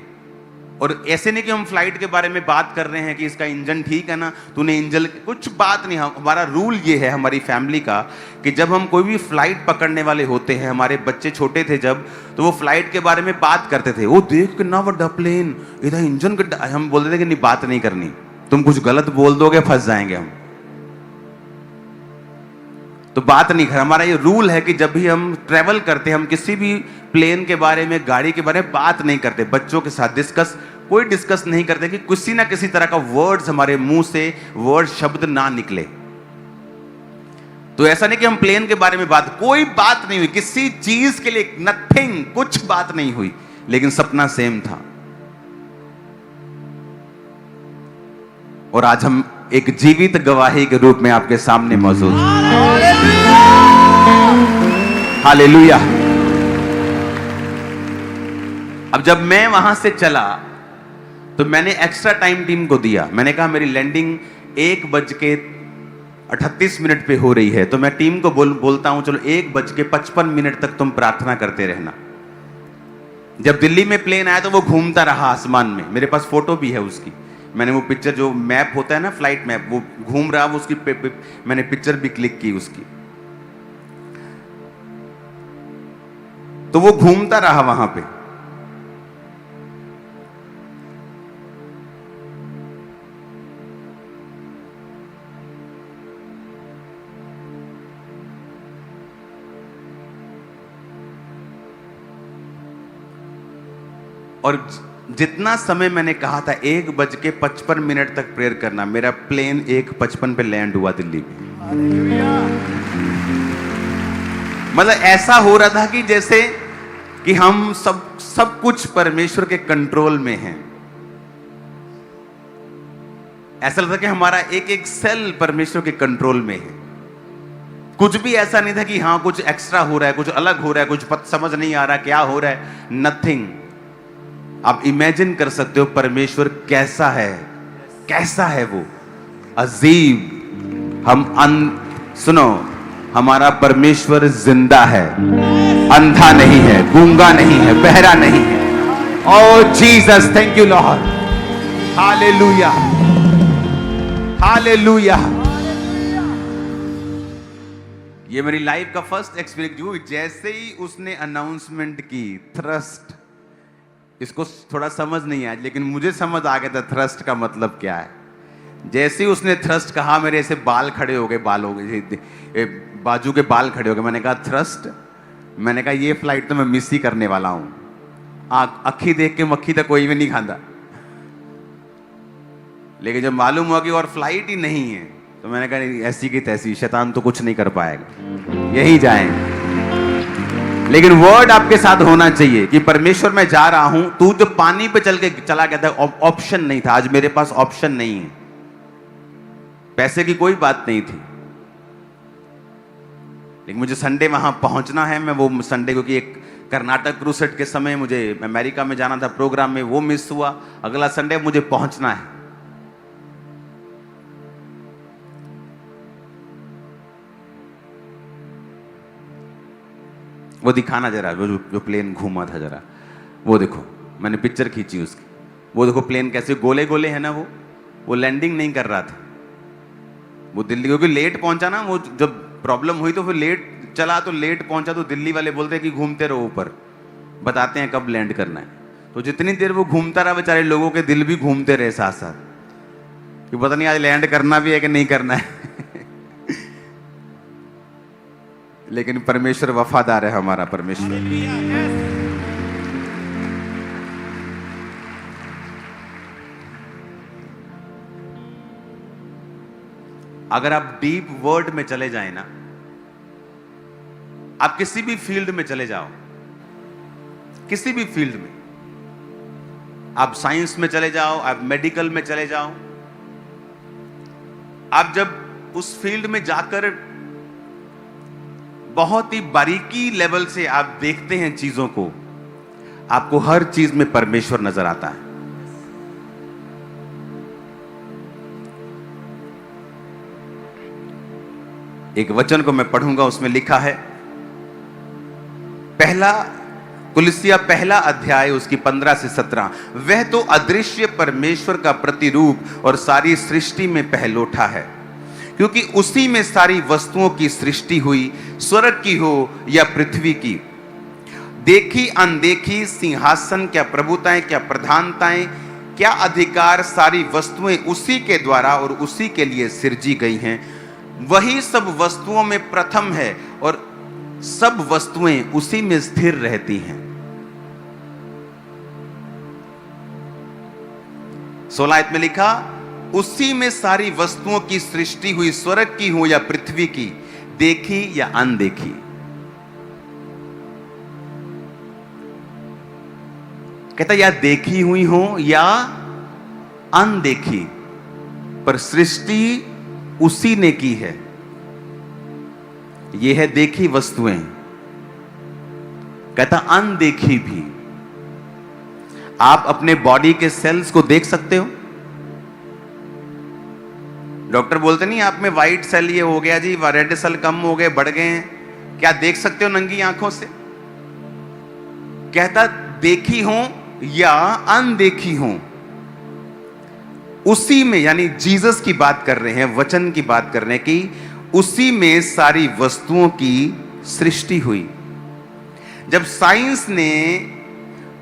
और ऐसे नहीं कि हम फ्लाइट के बारे में बात कर रहे हैं कि इसका इंजन ठीक है ना, तूने इंजन, कुछ बात नहीं। हमारा रूल ये है हमारी फैमिली का कि जब हम कोई भी फ्लाइट पकड़ने वाले होते हैं, हमारे बच्चे छोटे थे जब, तो वो फ्लाइट के बारे में बात करते थे, वो देख कितना बड़ा प्लेन, इधर इंजन का, हम बोलते थे कि नहीं, बात नहीं करनी, तुम कुछ गलत बोल दोगे फंस जाएंगे हम, तो बात नहीं कर। हमारा ये रूल है कि जब भी हम ट्रेवल करते हैं, हम किसी भी प्लेन के बारे में, गाड़ी के बारे में बात नहीं करते, बच्चों के साथ कोई डिस्कस नहीं करते कि किसी ना किसी तरह का वर्ड्स हमारे मुंह से, वर्ड शब्द ना निकले। तो ऐसा नहीं कि हम प्लेन के बारे में कोई बात नहीं हुई, किसी चीज के लिए नथिंग, कुछ बात नहीं हुई, लेकिन सपना सेम था। और आज हम एक जीवित गवाही के रूप में आपके सामने मौजूद हैं। हालेलुया। अब जब मैं वहां से चला तो मैंने एक्स्ट्रा टाइम टीम को दिया। मैंने कहा मेरी लैंडिंग 1:38 पे हो रही है, तो मैं टीम को बोलता हूं चलो 1:55 तक तुम प्रार्थना करते रहना। जब दिल्ली में प्लेन आया तो वो घूमता रहा आसमान में, मेरे पास फोटो भी है उसकी। मैंने वो पिक्चर, जो मैप होता है ना, फ्लाइट मैप, वो घूम रहा, वो उसकी मैंने पिक्चर भी क्लिक की उसकी। तो वो घूमता रहा वहां पे। और जितना समय मैंने कहा था 1:55 तक प्रेयर करना, मेरा प्लेन 1:55 पे लैंड हुआ दिल्ली में। मतलब ऐसा हो रहा था कि जैसे कि हम सब कुछ परमेश्वर के कंट्रोल में हैं। ऐसा लगता कि हमारा एक एक सेल परमेश्वर के कंट्रोल में है। कुछ भी ऐसा नहीं था कि हाँ कुछ एक्स्ट्रा हो रहा है, कुछ अलग हो रहा है, कुछ समझ नहीं आ रहा क्या हो रहा है, नथिंग। आप इमेजिन कर सकते हो परमेश्वर कैसा है वो अजीब। सुनो, हमारा परमेश्वर जिंदा है, अंधा नहीं है, गूंगा नहीं है, बहरा नहीं है। Oh Jesus, thank you Lord, hallelujah, hallelujah. ये मेरी लाइफ का फर्स्ट एक्सपीरियंस। जैसे ही उसने अनाउंसमेंट की थ्रस्ट, इसको थोड़ा समझ नहीं आया, लेकिन मुझे समझ आ गया था थ्रस्ट का मतलब क्या है। जैसे ही उसने थ्रस्ट कहा, मेरे ऐसे बाल खड़े हो गए, बाजू के बाल खड़े हो गए। मैंने कहा थ्रस्ट, मैंने कहा ये फ्लाइट तो मैं मिस ही करने वाला हूं। अखी देख के मक्खी तक कोई भी नहीं खांदा। लेकिन जब मालूम हुआ कि और फ्लाइट ही नहीं है तो मैंने कहा नहीं, ऐसी की तैसी, शैतान तो कुछ नहीं कर पाएगा, यही जाएंगे। लेकिन वर्ड आपके साथ होना चाहिए कि परमेश्वर मैं जा रहा हूं। तू जो पानी पे चल के चला गया था, ऑप्शन नहीं था। आज मेरे पास ऑप्शन नहीं है, पैसे की कोई बात नहीं थी, लेकिन मुझे संडे वहां पहुंचना है। मैं वो संडे, क्योंकि एक कर्नाटक क्रूसेट के समय मुझे अमेरिका में जाना था प्रोग्राम में, वो मिस हुआ। अगला संडे मुझे पहुंचना है। वो दिखाना जरा, वो जो प्लेन घूमा था जरा, वो देखो, मैंने पिक्चर खींची उसकी। वो देखो प्लेन कैसे गोले गोले है ना, वो लैंडिंग नहीं कर रहा था। वो दिल्ली, क्योंकि लेट पहुंचा ना, वो जब प्रॉब्लम हुई तो फिर लेट चला, तो लेट पहुंचा तो दिल्ली वाले बोलते हैं कि घूमते रहो ऊपर, बताते हैं कब लैंड करना है। तो जितनी देर वो घूमता रहा, बेचारे लोगों के दिल भी घूमते रहे साथ साथ कि पता नहीं आज लैंड करना भी है कि नहीं करना है। लेकिन परमेश्वर वफादार है, हमारा परमेश्वर। अगर आप डीप वर्ड में चले जाए ना, आप किसी भी फील्ड में चले जाओ, किसी भी फील्ड में, आप साइंस में चले जाओ, आप मेडिकल में चले जाओ, आप जब उस फील्ड में जाकर बहुत ही बारीकी लेवल से आप देखते हैं चीजों को, आपको हर चीज में परमेश्वर नजर आता है। एक वचन को मैं पढ़ूंगा, उसमें लिखा है, पहला कुलिसिया पहला अध्याय उसकी 15 से 17, वह तो अदृश्य परमेश्वर का प्रतिरूप और सारी सृष्टि में पहलोठा है, क्योंकि उसी में सारी वस्तुओं की सृष्टि हुई, स्वर्ग की हो या पृथ्वी की, देखी अनदेखी, सिंहासन क्या प्रभुताएं क्या प्रधानताएं क्या अधिकार, सारी वस्तुएं उसी के द्वारा और उसी के लिए सृजी गई हैं। वही सब वस्तुओं में प्रथम है और सब वस्तुएं उसी में स्थिर रहती हैं। 16 आयत में लिखा, उसी में सारी वस्तुओं की सृष्टि हुई, स्वर्ग की हो या पृथ्वी की, देखी या अनदेखी। कहता या देखी हुई हो या अनदेखी, पर सृष्टि उसी ने की है। यह है देखी वस्तुएं। कहता अनदेखी भी। आप अपने बॉडी के सेल्स को देख सकते हो। डॉक्टर बोलते नहीं आप में वाइट सेल ये हो गया जी, रेड सेल कम हो गए, बढ़ गए हैं, क्या देख सकते हो नंगी आंखों से? कहता देखी हो या अनदेखी हो, उसी में, यानी जीसस की बात कर रहे हैं, वचन की बात कर रहे हैं कि उसी में सारी वस्तुओं की सृष्टि हुई। जब साइंस ने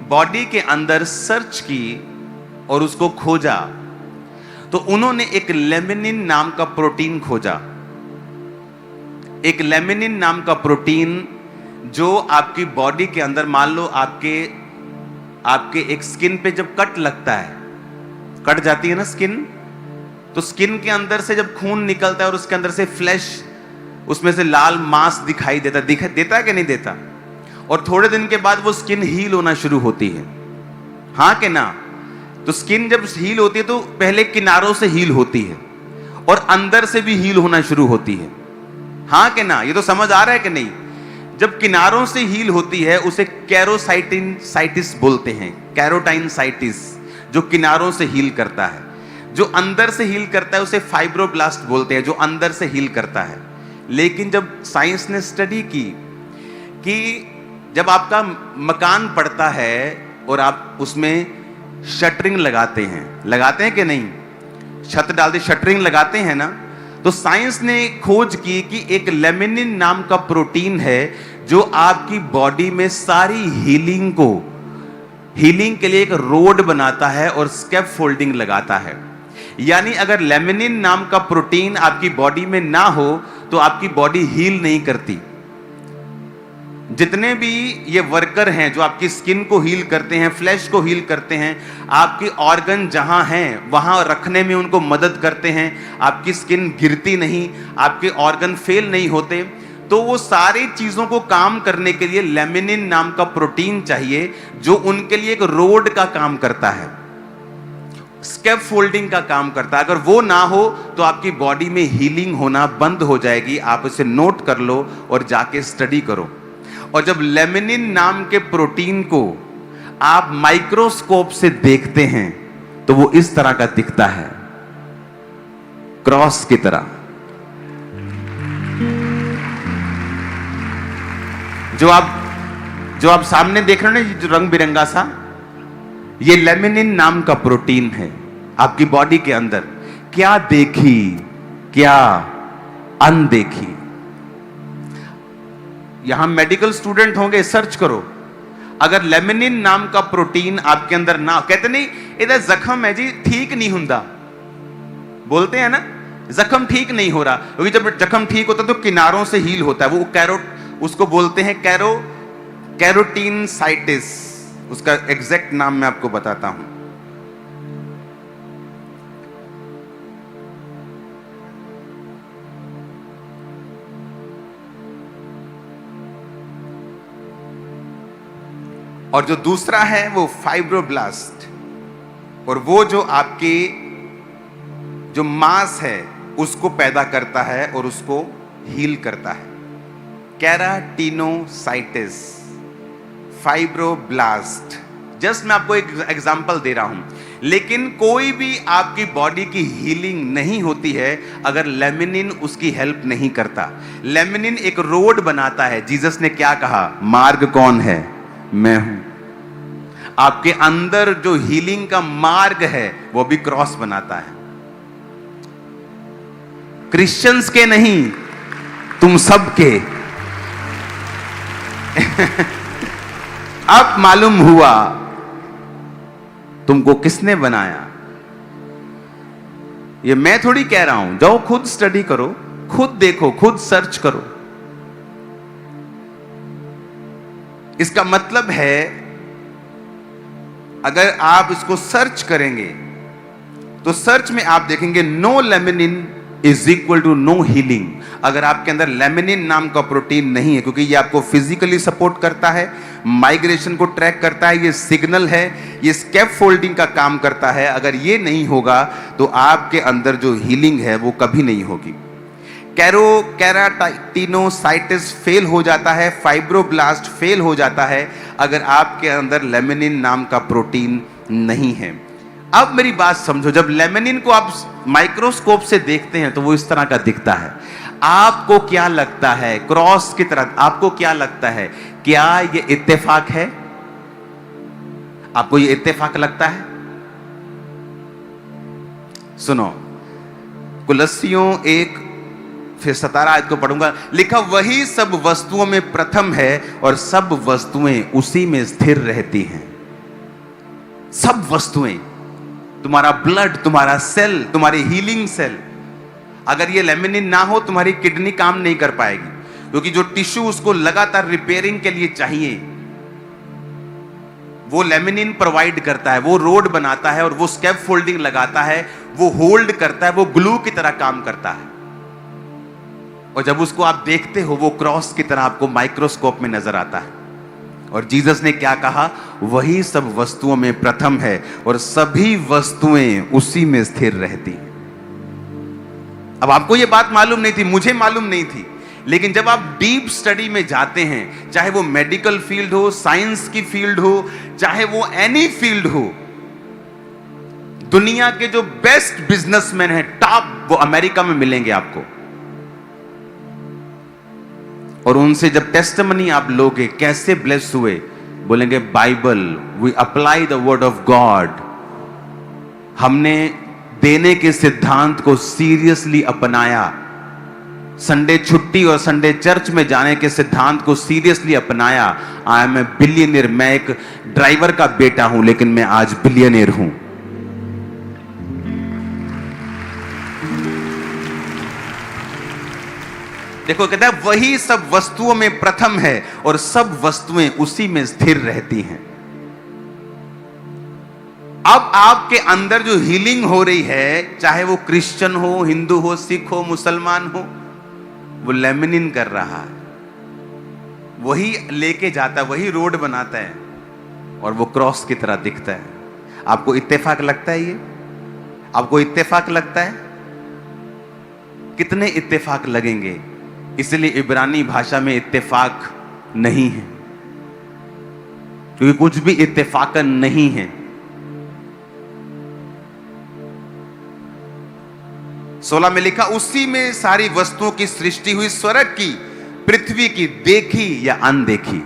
बॉडी के अंदर सर्च की और उसको खोजा, तो उन्होंने एक लेमिनिन नाम का प्रोटीन खोजा। एक लेमिनिन नाम का प्रोटीन जो आपकी बॉडी के अंदर, मान लो आपके एक स्किन पे जब कट लगता है, कट जाती है ना स्किन, तो स्किन के अंदर से जब खून निकलता है और उसके अंदर से फ्लैश, उसमें से लाल मांस दिखाई देता है कि नहीं देता? और थोड़े दिन के बाद वो स्किन हील होना शुरू होती है, हाँ कि ना? तो स्किन जब हील होती है तो पहले किनारों से हील होती है और अंदर से भी हील होना शुरू होती है, हाँ कि ना? ये तो समझ आ रहा है कि नहीं? जब किनारों से हील होती है उसे कैरोसाइटिस बोलते हैं, कैरोटाइनसाइटिस, जो किनारों से हील करता है। जो अंदर से हील करता है उसे फाइब्रोब्लास्ट बोलते हैं, जो अंदर से हील करता है। लेकिन जब साइंस ने स्टडी की कि जब आपका मकान पड़ता है और आप उसमें शटरिंग लगाते हैं कि नहीं? छत डालते शटरिंग लगाते हैं ना, तो साइंस ने खोज की कि एक लेमिनिन नाम का प्रोटीन है जो आपकी बॉडी में सारी हीलिंग के लिए एक रोड बनाता है और स्कैप फोल्डिंग लगाता है। यानी अगर लेमिनिन नाम का प्रोटीन आपकी बॉडी में ना हो तो आपकी बॉडी हील नहीं करती। जितने भी ये वर्कर हैं जो आपकी स्किन को हील करते हैं, फ्लैश को हील करते हैं, आपकी ऑर्गन जहां हैं वहां रखने में उनको मदद करते हैं, आपकी स्किन गिरती नहीं, आपके ऑर्गन फेल नहीं होते, तो वो सारी चीजों को काम करने के लिए लेमिनिन नाम का प्रोटीन चाहिए, जो उनके लिए एक रोड का काम करता है, स्कैफ फोल्डिंग का काम करता है। अगर वो ना हो तो आपकी बॉडी में हीलिंग होना बंद हो जाएगी। आप इसे नोट कर लो और जाके स्टडी करो। और जब लेमिनिन नाम के प्रोटीन को आप माइक्रोस्कोप से देखते हैं तो वो इस तरह का दिखता है, क्रॉस की तरह। जो आप सामने देख रहे हो ना, जो रंग बिरंगा सा, ये लेमिनिन नाम का प्रोटीन है आपकी बॉडी के अंदर। क्या देखी, क्या अनदेखी। यहां मेडिकल स्टूडेंट होंगे, सर्च करो, अगर लेमिनिन नाम का प्रोटीन आपके अंदर ना, कहते नहीं इधर जख्म है जी, ठीक नहीं हुंदा, बोलते हैं ना, जख्म ठीक नहीं हो रहा, क्योंकि जब जख्म ठीक होता है तो किनारों से हील होता है। वो उसको बोलते हैं कैरोटीन साइटिस। उसका एग्जैक्ट नाम मैं आपको बताता हूं। और जो दूसरा है वो फाइब्रोब्लास्ट, और वो जो आपके जो मांस है उसको पैदा करता है और उसको हील करता है। केराटिनोसाइटिस, फाइब्रोब्लास्ट। जस्ट मैं आपको एक एग्जांपल दे रहा हूं। लेकिन कोई भी आपकी बॉडी की हीलिंग नहीं होती है अगर लेमिनिन उसकी हेल्प नहीं करता। लेमिनिन एक रोड बनाता है। जीसस ने क्या कहा? मार्ग कौन है? मैं हूं। आपके अंदर जो हीलिंग का मार्ग है वो भी क्रॉस बनाता है। क्रिश्चियंस के नहीं, तुम सबके। अब मालूम हुआ तुमको किसने बनाया। ये मैं थोड़ी कह रहा हूं, जाओ खुद स्टडी करो, खुद देखो, खुद सर्च करो। इसका मतलब है अगर आप इसको सर्च करेंगे तो सर्च में आप देखेंगे no laminin is equal to no healing. अगर आपके अंदर लेमिनिन नाम का प्रोटीन नहीं है, क्योंकि ये आपको फिजिकली सपोर्ट करता है, माइग्रेशन को ट्रैक करता है, ये सिग्नल है, ये स्कैफ फोल्डिंग का काम करता है। अगर ये नहीं होगा तो आपके अंदर जो हीलिंग है वो कभी नहीं होगी। केराटिनोसाइटिस फेल हो जाता है, फाइब्रोब्लास्ट फेल हो जाता है अगर आपके अंदर लेमिनिन नाम का प्रोटीन नहीं है। अब मेरी बात समझो, जब लेमिनिन को आप माइक्रोस्कोप से देखते हैं तो वो इस तरह का दिखता है। आपको क्या लगता है? क्रॉस की तरह आपको क्या लगता है? क्या ये इत्तेफाक है? आपको ये इत्तेफाक लगता है? सुनो, कुलस्सियों 1 फिर 17 आयत को पढ़ूंगा। लिखा, वही सब वस्तुओं में प्रथम है और सब वस्तुएं उसी में स्थिर रहती हैं। सब वस्तुएं, तुम्हारा ब्लड, तुम्हारा सेल, तुम्हारी हीलिंग सेल, अगर ये लेमिनिन ना हो तुम्हारी किडनी काम नहीं कर पाएगी, क्योंकि जो टिश्यू उसको लगातार रिपेयरिंग के लिए चाहिए वो लेमिनिन प्रोवाइड करता है। वो रोड बनाता है और वो स्कैफ फोल्डिंग लगाता है, वो होल्ड करता है, वो ग्लू की तरह काम करता है। और जब उसको आप देखते हो वो क्रॉस की तरह आपको माइक्रोस्कोप में नजर आता है। और जीसस ने क्या कहा? वही सब वस्तुओं में प्रथम है और सभी वस्तुएं उसी में स्थिर रहती हैं। अब आपको यह बात मालूम नहीं थी, मुझे मालूम नहीं थी, लेकिन जब आप डीप स्टडी में जाते हैं, चाहे वो मेडिकल फील्ड हो, साइंस की फील्ड हो, चाहे वो एनी फील्ड हो, दुनिया के जो बेस्ट बिजनेसमैन हैं, टॉप, वो अमेरिका में मिलेंगे आपको। और उनसे जब टेस्टिमनी आप लोगे, कैसे ब्लेस हुए, बोलेंगे Bible, we apply the word of God. हमने देने के सिद्धांत को सीरियसली अपनाया। संडे छुट्टी और संडे चर्च में जाने के सिद्धांत को सीरियसली अपनाया। I am a billionaire. मैं एक ड्राइवर का बेटा हूं, लेकिन मैं आज बिलियनियर हूं। देखो कहता है वही सब वस्तुओं में प्रथम है और सब वस्तुएं उसी में स्थिर रहती हैं। अब आपके अंदर जो हीलिंग हो रही है, चाहे वो क्रिश्चियन हो, हिंदू हो, सिख हो, मुसलमान हो, वो लेमिनिन कर रहा है, वही लेके जाता है, वही रोड बनाता है और वो क्रॉस की तरह दिखता है। आपको इत्तेफाक लगता है? ये आपको इत्तेफाक लगता है? कितने इत्तेफाक लगेंगे? इसलिए इब्रानी भाषा में इत्तेफाक नहीं है, क्योंकि कुछ भी इत्तेफाकन नहीं है। 16 में लिखा, उसी में सारी वस्तुओं की सृष्टि हुई, स्वर्ग की, पृथ्वी की, देखी या अनदेखी।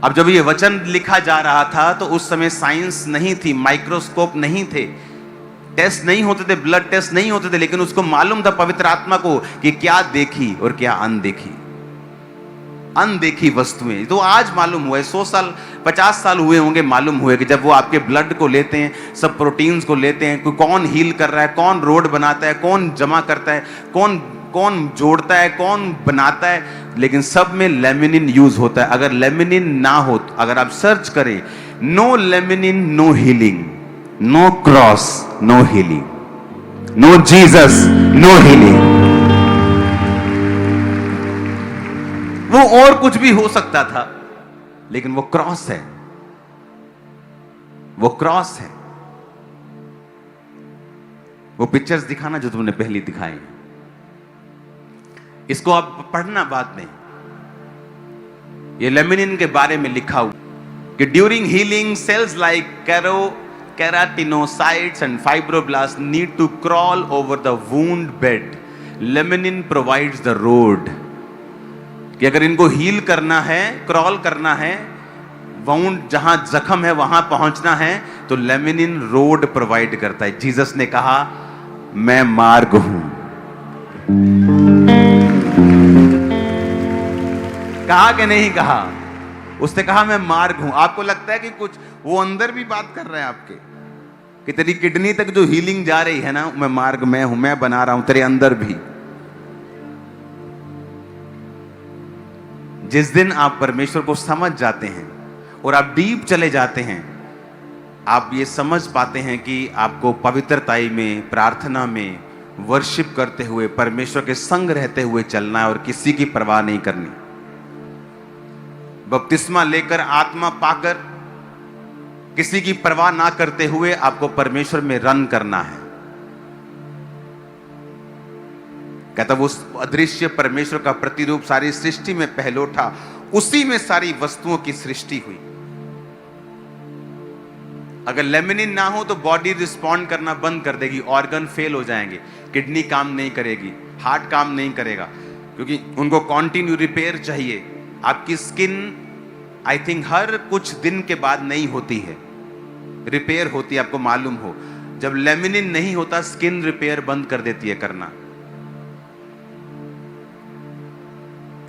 अब जब ये वचन लिखा जा रहा था तो उस समय साइंस नहीं थी, माइक्रोस्कोप नहीं थे, टेस्ट नहीं होते थे, ब्लड टेस्ट नहीं होते थे, लेकिन उसको मालूम था पवित्र आत्मा को कि क्या देखी और क्या अनदेखी। अनदेखी वस्तुएं तो आज मालूम हुआ है, 100 साल 50 साल हुए होंगे मालूम हुए कि जब वो आपके ब्लड को लेते हैं, सब प्रोटीन्स को लेते हैं, कौन हील कर रहा है, कौन रोड बनाता है, कौन जमा करता है, कौन कौन जोड़ता है, कौन बनाता है, लेकिन सब में लेमिनिन यूज होता है। अगर लेमिनिन ना हो, अगर आप सर्च करें, no laminin no healing, no cross no healing, no Jesus no healing. वो और कुछ भी हो सकता था, लेकिन वो क्रॉस है, वो क्रॉस है। वो पिक्चर्स दिखाना जो तुमने पहली दिखाई, इसको आप पढ़ना बाद में। ये लेमिनिन के बारे में लिखा हुआ कि during healing cells like keratinocytes and fibroblast need to crawl over the wound bed, laminin provides the road. कि अगर इनको हील करना है, क्रॉल करना है, वाउंड जहां जख्म है वहां पहुंचना है, तो लेमिनिन रोड प्रोवाइड करता है। जीसस ने कहा मैं मार्ग हूं। कहा कि नहीं कहा? उसने कहा मैं मार्ग हूं। आपको लगता है कि कुछ वो अंदर भी बात कर रहे हैं आपके, कि तेरी किडनी तक जो हीलिंग जा रही है ना, मैं मार्ग मैं हूं, मैं बना रहा हूं तेरे अंदर भी। जिस दिन आप परमेश्वर को समझ जाते हैं और आप डीप चले जाते हैं, आप ये समझ पाते हैं कि आपको पवित्रताई में, प्रार्थना में, वर्शिप करते हुए, परमेश्वर के संग रहते हुए चलना है और किसी की परवाह नहीं करनी। बपतिस्मा लेकर, आत्मा पाकर, किसी की परवाह ना करते हुए आपको परमेश्वर में रन करना है। कहता वो अदृश्य परमेश्वर का प्रतिरूप सारी सृष्टि में पहलोठा, उसी में सारी वस्तुओं की सृष्टि हुई। अगर लेमिनिन ना हो तो बॉडी रिस्पॉन्ड करना बंद कर देगी, ऑर्गन फेल हो जाएंगे, किडनी काम नहीं करेगी, हार्ट काम नहीं करेगा, क्योंकि उनको कॉन्टिन्यू रिपेयर चाहिए। आपकी स्किन आई थिंक हर कुछ दिन के बाद नहीं होती है, रिपेयर होती है, आपको मालूम हो। जब लेमिनिन नहीं होता, स्किन रिपेयर बंद कर देती है करना।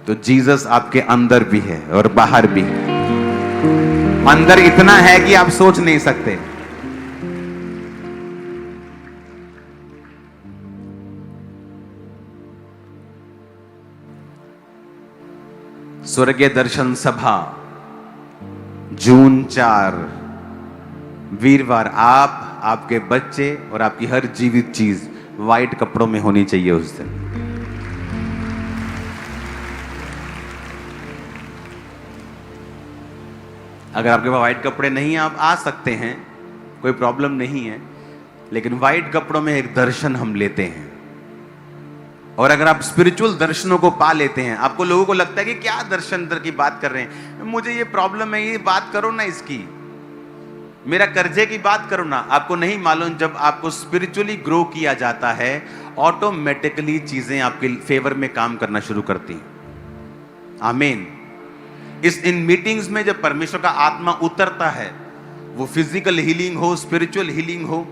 तो जीसस आपके अंदर भी है और बाहर भी है। अंदर इतना है कि आप सोच नहीं सकते। स्वर्गीय दर्शन सभा जून 4 वीरवार, आप, आपके बच्चे और आपकी हर जीवित चीज व्हाइट कपड़ों में होनी चाहिए उस दिन। अगर आपके पास व्हाइट कपड़े नहीं हैं, आप आ सकते हैं, कोई प्रॉब्लम नहीं है, लेकिन व्हाइट कपड़ों में एक दर्शन हम लेते हैं। और अगर आप स्पिरिचुअल दर्शनों को पा लेते हैं, आपको लोगों को लगता है कि क्या दर्शन की बात कर रहे हैं, मुझे ये प्रॉब्लम है, ये बात करो ना इसकी, मेरा कर्जे की बात करो ना। आपको नहीं मालूम, जब आपको स्पिरिचुअली ग्रो किया जाता है, ऑटोमेटिकली चीजें आपके फेवर में काम करना शुरू करती हैं। आमीन। इन मीटिंग्स में जब परमेश्वर का आत्मा उतरता है, वो फिजिकल हीलिंग हो, स्पिरिचुअल हीलिंग हो,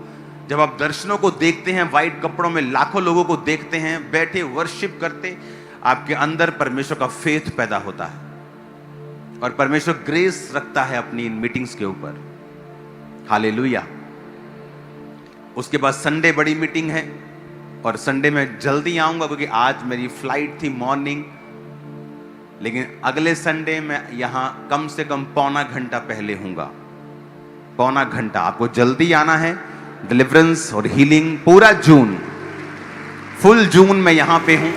जब आप दर्शनों को देखते हैं, व्हाइट कपड़ों में लाखों लोगों को देखते हैं बैठे वर्शिप करते, आपके अंदर परमेश्वर का फेथ पैदा होता है और परमेश्वर ग्रेस रखता है अपनी इन मीटिंग्स के ऊपर। हालेलुया। उसके बाद संडे बड़ी मीटिंग है और संडे में जल्दी आऊंगा क्योंकि आज मेरी फ्लाइट थी मॉर्निंग, लेकिन अगले संडे में यहां कम से कम पौना घंटा पहले हूंगा। पौना घंटा आपको जल्दी आना है। डिलीवरेंस और हीलिंग पूरा जून, फुल जून में यहां पे हूं।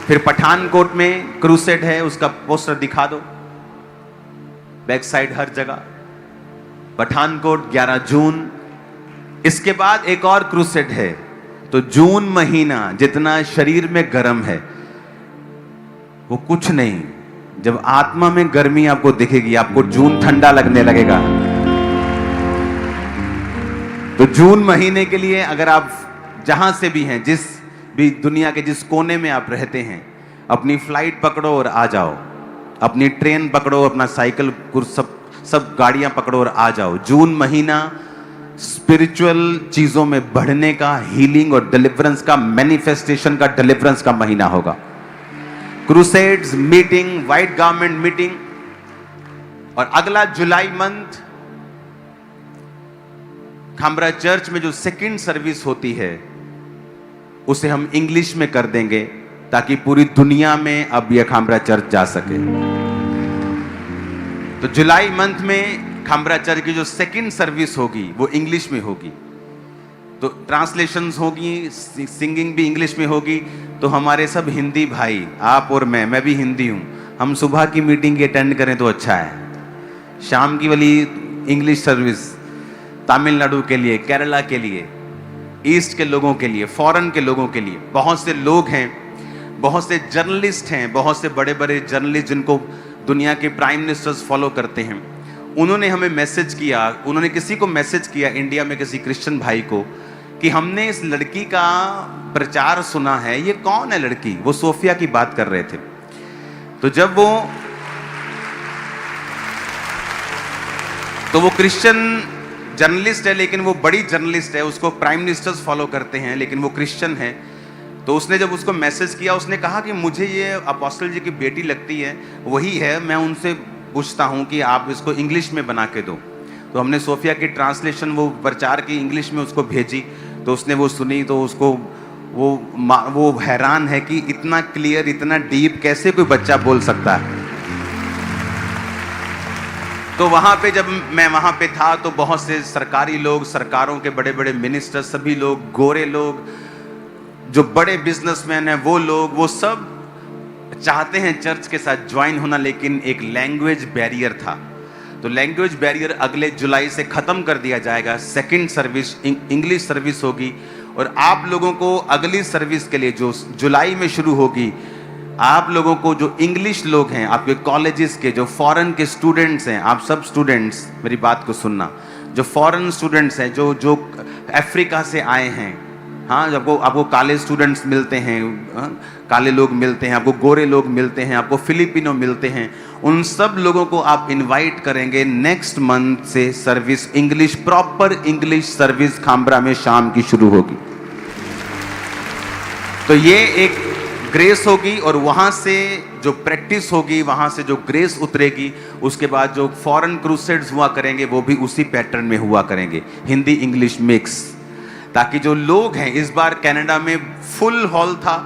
फिर पठानकोट में क्रूसेड है, उसका पोस्टर दिखा दो, बैक साइड हर जगह। पठानकोट 11 जून। इसके बाद एक और क्रूसेड है। तो जून महीना जितना शरीर में गर्म है वो कुछ नहीं, जब आत्मा में गर्मी आपको दिखेगी, आपको जून ठंडा लगने लगेगा। तो जून महीने के लिए अगर आप जहां से भी हैं, जिस भी दुनिया के जिस कोने में आप रहते हैं, अपनी फ्लाइट पकड़ो और आ जाओ। अपनी ट्रेन पकड़ो, अपना साइकिल, सब गाड़ियां पकड़ो और आ जाओ। जून महीना स्पिरिचुअल चीजों में बढ़ने का, हीलिंग और डिलीवरेंस का, मैनिफेस्टेशन का, डिलीवरेंस का महीना होगा। Crusades, meeting, white garment meeting. और अगला जुलाई मंथ खामरा चर्च में जो सेकंड सर्विस होती है उसे हम इंग्लिश में कर देंगे ताकि पूरी दुनिया में अब यह खामरा चर्च जा सके। तो जुलाई मंथ में खामरा चर्च की जो सेकंड सर्विस होगी वो इंग्लिश में होगी। तो ट्रांसलेशंस होगी, सिंगिंग भी इंग्लिश में होगी। तो हमारे सब हिंदी भाई, आप और मैं भी हिंदी हूं, हम सुबह की मीटिंग अटेंड करें तो अच्छा है। शाम की वाली इंग्लिश सर्विस तमिलनाडु के लिए, केरला के लिए, ईस्ट के लोगों के लिए, फॉरेन के लोगों के लिए। बहुत से लोग हैं, बहुत से जर्नलिस्ट हैं, बहुत से बड़े बड़े जर्नलिस्ट जिनको दुनिया के प्राइम मिनिस्टर्स फॉलो करते हैं। उन्होंने हमें मैसेज किया, उन्होंने किसी को मैसेज किया, इंडिया में किसी क्रिश्चियन भाई को, कि हमने इस लड़की का प्रचार सुना है, ये कौन है लड़की? वो सोफिया की बात कर रहे थे। तो जब वो क्रिश्चियन जर्नलिस्ट है, लेकिन वो बड़ी जर्नलिस्ट है, उसको प्राइम मिनिस्टर्स फॉलो करते हैं, लेकिन वो क्रिश्चियन है। तो उसने जब उसको मैसेज किया, उसने कहा कि मुझे ये अपोस्टल जी की बेटी लगती है, वही है, मैं उनसे पूछता हूं कि आप इसको इंग्लिश में बना के दो। तो हमने सोफिया की ट्रांसलेशन, वो प्रचार की इंग्लिश में उसको भेजी। तो उसने वो सुनी, तो उसको वो हैरान है कि इतना क्लियर, इतना डीप कैसे कोई बच्चा बोल सकता है। तो वहां पे जब मैं वहां पे था तो बहुत से सरकारी लोग, सरकारों के बड़े बड़े मिनिस्टर, सभी लोग, गोरे लोग, जो बड़े बिजनेसमैन हैं, वो सब चाहते हैं चर्च के साथ ज्वाइन होना, लेकिन एक लैंग्वेज बैरियर था। तो लैंग्वेज बैरियर अगले जुलाई से खत्म कर दिया जाएगा। सेकंड सर्विस इंग्लिश सर्विस होगी। और आप लोगों को अगली सर्विस के लिए जो जुलाई में शुरू होगी, आप लोगों को जो इंग्लिश लोग हैं, आपके कॉलेजेस के जो फॉरेन के स्टूडेंट्स हैं, आप सब स्टूडेंट्स मेरी बात को सुनना, जो फॉरेन स्टूडेंट्स हैं, जो अफ्रीका से आए हैं, हाँ, जब आपको काले स्टूडेंट्स मिलते हैं, काले लोग मिलते हैं, आपको गोरे लोग मिलते हैं, आपको फिलिपिनो मिलते हैं, उन सब लोगों को आप इनवाइट करेंगे। नेक्स्ट मंथ से service English, proper English service Khamra में शाम की शुरू होगी। तो ये एक ग्रेस होगी, और वहां से जो प्रैक्टिस होगी, वहां से जो ग्रेस उतरेगी, उसके बाद जो फॉरेन क्रूसेड्स हुआ करेंगे वो भी उसी पैटर्न में हुआ करेंगे, हिंदी इंग्लिश मिक्स। ताकि जो लोग हैं, इस बार कनाडा में फुल हॉल था,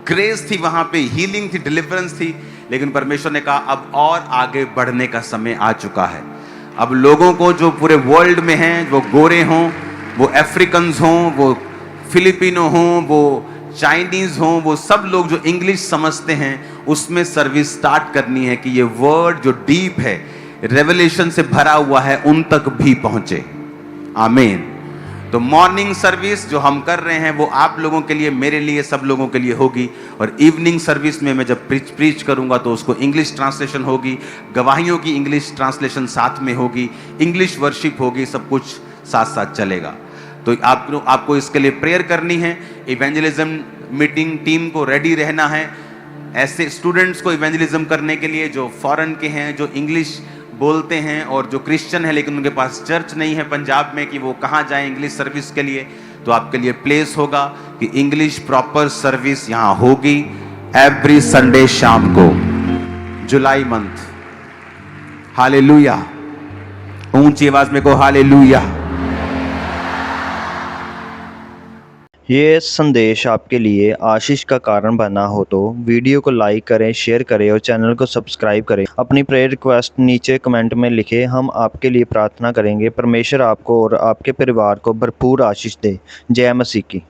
ग्रेस थी, वहां पे हीलिंग थी, डिलीवरेंस थी, लेकिन परमेश्वर ने कहा अब और आगे बढ़ने का समय आ चुका है। अब लोगों को जो पूरे वर्ल्ड में हैं, वो गोरे हों, वो अफ्रीकन्स हों, वो फिलिपिनो हों, वो चाइनीज हों, वो सब लोग जो इंग्लिश समझते हैं, उसमें सर्विस स्टार्ट करनी है कि ये वर्ड जो डीप है, रेवलेशन से भरा हुआ है, उन तक भी पहुंचे। आमीन। तो मॉर्निंग सर्विस जो हम कर रहे हैं वो आप लोगों के लिए, मेरे लिए, सब लोगों के लिए होगी। और इवनिंग सर्विस में मैं जब प्रीच करूंगा तो उसको इंग्लिश ट्रांसलेशन होगी, गवाहियों की इंग्लिश ट्रांसलेशन साथ में होगी, इंग्लिश वर्शिप होगी, सब कुछ साथ साथ चलेगा। तो आपको इसके लिए प्रेयर करनी है। इवेंजलिज्म मीटिंग टीम को रेडी रहना है, ऐसे स्टूडेंट्स को इवेंजलिज्म करने के लिए जो फॉरेन के हैं, जो इंग्लिश बोलते हैं, और जो क्रिश्चियन है लेकिन उनके पास चर्च नहीं है पंजाब में कि वो कहाँ जाएं इंग्लिश सर्विस के लिए। तो आपके लिए प्लेस होगा कि इंग्लिश प्रॉपर सर्विस यहाँ होगी एवरी संडे शाम को, जुलाई मंथ। हालेलुया। ऊंची आवाज में को हालेलुया। ये संदेश आपके लिए आशीष का कारण बना हो तो वीडियो को लाइक करें, शेयर करें और चैनल को सब्सक्राइब करें। अपनी प्रेयर रिक्वेस्ट नीचे कमेंट में लिखें, हम आपके लिए प्रार्थना करेंगे। परमेश्वर आपको और आपके परिवार को भरपूर आशीष दे। जय मसीह की।